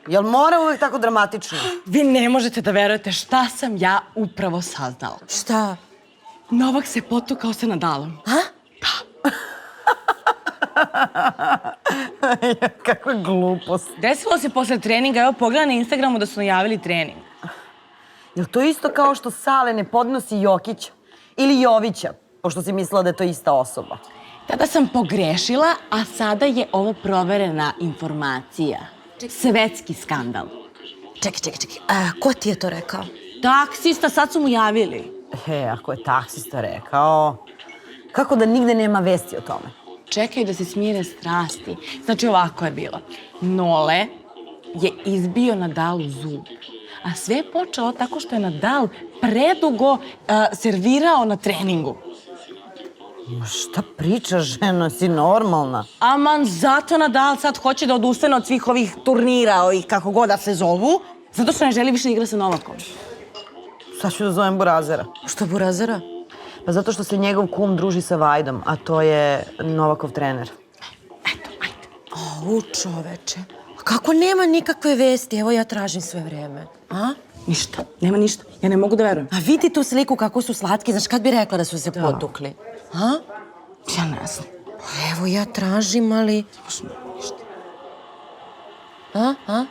Jel mora uvek tako dramatično? Vi ne možete da verujete šta sam ja upravo saznala. Šta? Novak se potukao sa Nadalom. A? Kakva glupost. Desilo se posle treninga, evo pogledaj na Instagramu da su najavili trening. Jel to isto kao što Sale ne podnosi Jokića? Ili Jovića, pošto si mislila da je to ista osoba? Tada sam pogrešila, a sada je ovo proverena informacija. Svetski skandal. Čekaj. Ko ti je to rekao? Taksista, sad su mu javili. Ako je taksista rekao, kako da nigde nema vesti o tome? Čekaju da se smire strasti. Znači, ovako je bilo. Nole je izbio Nadalu zub. A sve je počelo tako što je Nadal predugo servirao na treningu. Ma šta pričaš, ženo, si normalna? Aman, zato Nadal sad hoće da odustane od svih ovih turnira, ovih kako god da se zovu, zato što ne želi više da igra sa Novakom. Sad ću da zovem Burazera. Što Burazera? Pa zato što se njegov kum druži sa Vajdom, a to je Novakov trener. Eto, ajde. Au, čoveče. Kako nema nikakve vesti? Evo ja tražim sve vreme. A? Ništa, nema ništa. Ja ne mogu da verujem. A vidi tu sliku kako su slatki. Znaš, kad bi rekla da su se potukli? A? Ja ne znam. Evo ja tražim, ali... Ništa. A?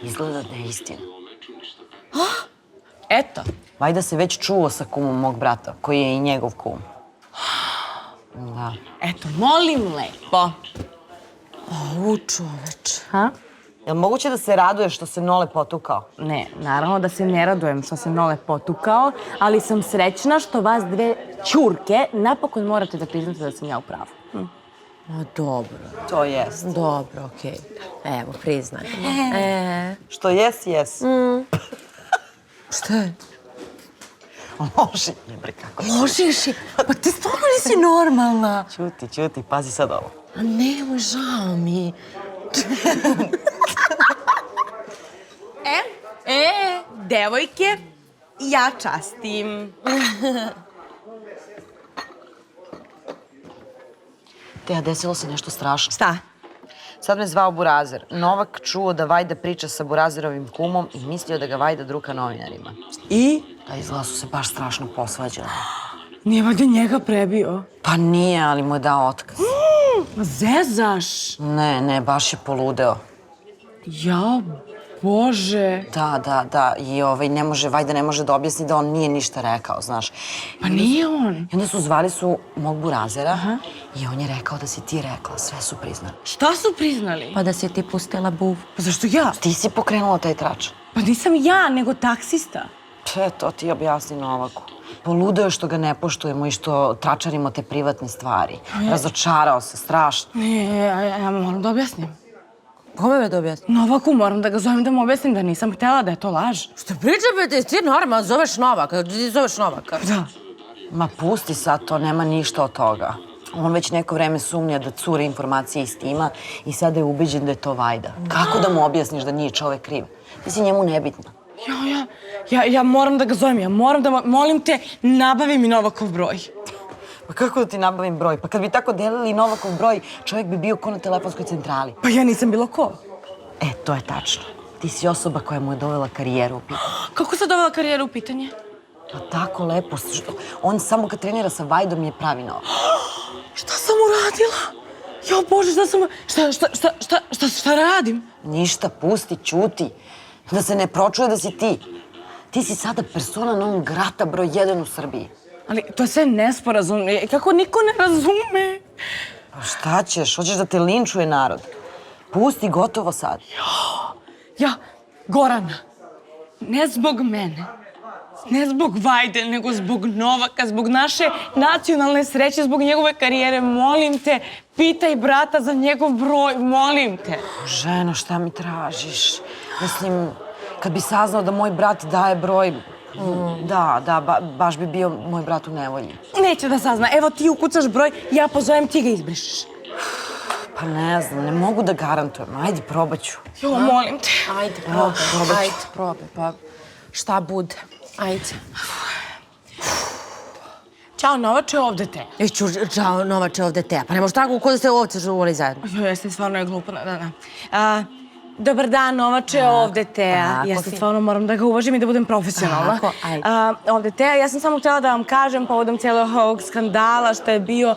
Izgleda da je istina. Eto. Vajda se već čuo sa kumom mog brata, koji je i njegov kum. Da. Eto, molim lepo. Au, čoveče. Ha? Jel moguće da se raduje što se Nole potukao? Ne, naravno da se ne radujem što se Nole potukao, ali sam srećna što vas dve ćurke napokon morate da priznate da sam ja u pravu. Ma dobro. To jest. Dobro, okej. Evo, priznajmo. Što jes. Šta je? Loži je, bre, kako. Ložiš je? Pa ti stvarno nisi normalna. Ćuti, pazi sad ovo. A nemoj, žao mi. Devojke, ja častim. Teja, desilo se nešto strašno. Šta? Sad me zvao Burazer. Novak čuo da Vajda priča sa Burazerovim kumom i mislio da ga Vajda druka novinarima. I? Da, izgleda su se baš strašno posvađali. Nije valjda njega prebio? Pa nije, ali mu je dao otkaz. Zezaš? Ne, baš je poludeo. Ja, Bože. Da. I Vajda ne može da objasni da on nije ništa rekao, znaš. Pa nije on. I onda zvali su mog Burazera i on je rekao da si ti rekla, sve su priznali. Šta su priznali? Pa da si ti pustila buv. Pa zašto ja? Ti si pokrenula taj trač. Pa nisam ja, nego taksista. To ti objasni Novaku. Poludeo što ga ne poštujemo i što tračarimo te privatne stvari. Razočarao se, strašno. Ne, ja moram da objasnim. Kome me da objasnim? Novaku moram da ga zovem da mu objasnim da nisam htjela, da je to laž. Šta priča, ti normalno zoveš Novaka? Ti zoveš Novaka? Da. Ma pusti sad to, nema ništa od toga. On već neko vreme sumnja da cure informacije iz tima i sada je ubeđen da je to Vajda. Kako da mu objasniš da nije čovek kriv? Ti si njemu nebitna. Ja moram da ga zovem, molim te, nabavi mi Novakov broj. Pa kako da ti nabavim broj? Pa kad bi tako delili Novakov broj, čovjek bi bio ko na telefonskoj centrali. Pa ja nisam bilo ko. To je tačno. Ti si osoba koja mu je dovela karijeru u pitanje. Kako se dovela karijera u pitanje? Pa tako lepo. On samo kad trenira sa Vajdom je pravi Novak. Šta sam uradila? Jo, Bože, šta radim? Ništa, pusti, ćuti. Da se ne pročuje da si ti. Ti si sada persona non grata broj 1 u Srbiji. Ali to je sve nesporazum. Kako niko ne razume? Pa šta ćeš? Hoćeš da te linčuje narod? Pusti, gotovo sad. Gorana, ne zbog mene, ne zbog Vajde, nego zbog Novaka, zbog naše nacionalne sreće, zbog njegove karijere. Molim te, pitaj brata za njegov broj, molim te. Ženo, šta mi tražiš? Mislim, kad bi saznao da moj brat daje broj, baš bi bio moj brat u nevolji. Neće da sazna. Evo ti ukucaš broj, ja pozovem, ti ga izbrišeš. Pa ne znam, ne mogu da garantujem. Ajde, probat ću. Jo, molim te. Ajde, probaj, pa šta bude. Ajde. Ćao, Novače, ovde te. Čao, Novače, ovde te. Pa ne može tako ko da ste ovce žuvali zajedno. Jeste, stvarno je glupo, da. Dobar dan, Novače, ovde Teja. Jeste, stvarno moram da ga uvažim i da budem profesionalna. Tako, ajde. Ovde Teja, ja sam samo htjela da vam kažem povodom cijelog ovog skandala što je bio.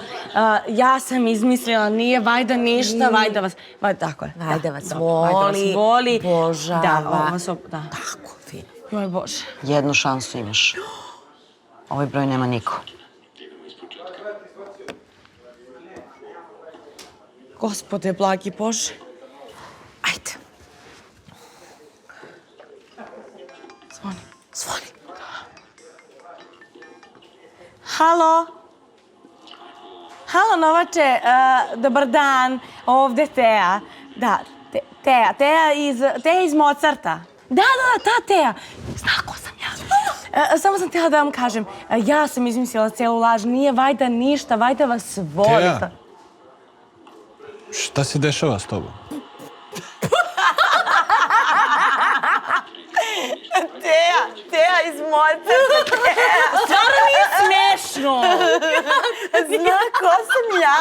Ja sam izmislila, nije Vajda ništa, Vajda vas... Tako je. Vajda vas voli. Božava. Da. Tako, fino. Joj, Bože. Jednu šansu imaš. Ovaj broj nema niko. Gospode, blagi Bože. Ajde. Zvoni. Halo? Halo, Novače, dobar dan, ovde Teja. Da, Teja iz Mozarta. Da, ta Teja. Znako sam ja. Samo sam htjela da vam kažem, ja sam izmislila cijelu laž, nije Vajda ništa, Vajda vas voli. Teja, šta se dešava s tobom? Teja iz Mozarta. Stvarno nije smešno. Zna ko sam ja.